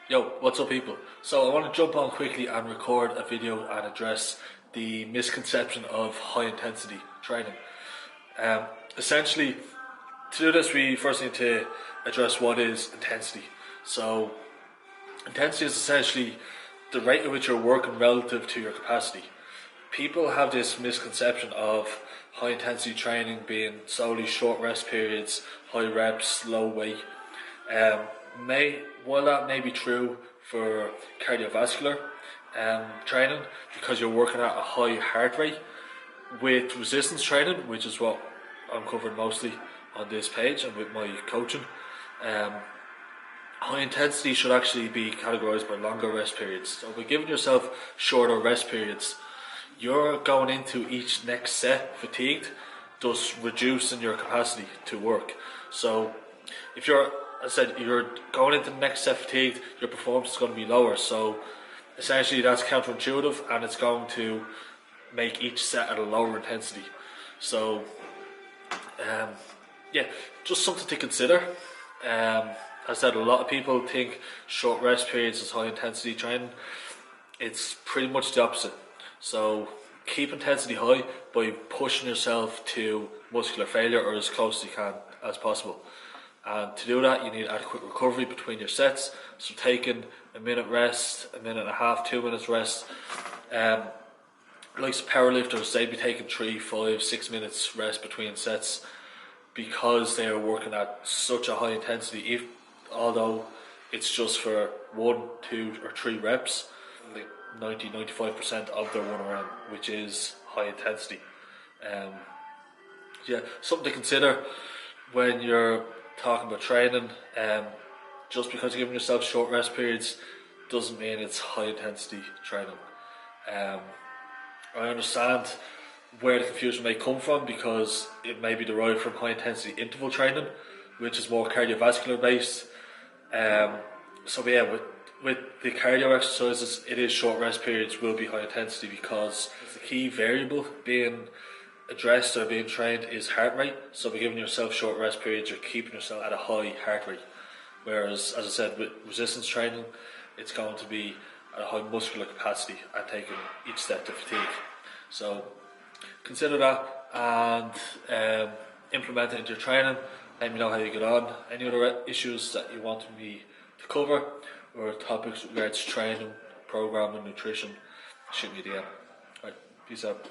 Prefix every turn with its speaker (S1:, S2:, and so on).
S1: Yo, what's up people? So I want to jump on quickly and record a video and address the misconception of high intensity training. Um, Essentially, to do this we first need to address what is intensity. So intensity is essentially the rate at which you're working relative to your capacity. People have this misconception of high intensity training being solely short rest periods, high reps, low weight. Um, while that may be true for cardiovascular training, because you're working at a high heart rate, with resistance training, which is what I'm covering mostly on this page and with my coaching, um, high intensity should actually be categorized by longer rest periods. So by giving yourself shorter rest periods, you're going into each next set fatigued, thus reducing your capacity to work. So if you're, as I said, you're going into the next set fatigued, your performance is going to be lower. So essentially that's counterintuitive, and it's going to make each set at a lower intensity. So yeah, just something to consider. As I said, a lot of people think short rest periods is high intensity training. It's pretty much the opposite. So keep intensity high by pushing yourself to muscular failure, or as close as you can as possible. And to do that, you need adequate recovery between your sets. So taking a minute rest, a minute and a half, 2 minutes rest. Like powerlifters, they'd be taking 3, 5, 6 minutes rest between sets, because they are working at such a high intensity. Although it's just for 1, 2 or 3 reps, like 90-95% of their 1RM, which is high intensity. Yeah, something to consider when you're talking about training. Just because you're giving yourself short rest periods doesn't mean it's high intensity training. I understand where the confusion may come from, because it may be derived from high intensity interval training, which is more cardiovascular based. So yeah, with the cardio exercises, it is short rest periods will be high intensity, because the key variable being addressed or being trained is heart rate. So by giving yourself short rest periods, you're keeping yourself at a high heart rate. Whereas, as I said, with resistance training, it's going to be at a high muscular capacity and taking each set to fatigue. So consider that and implement it into your training. Let me know how you get on. Any other issues that you want me to cover, or topics regards to training, programming, nutrition, shoot me a DM. Alright, peace out.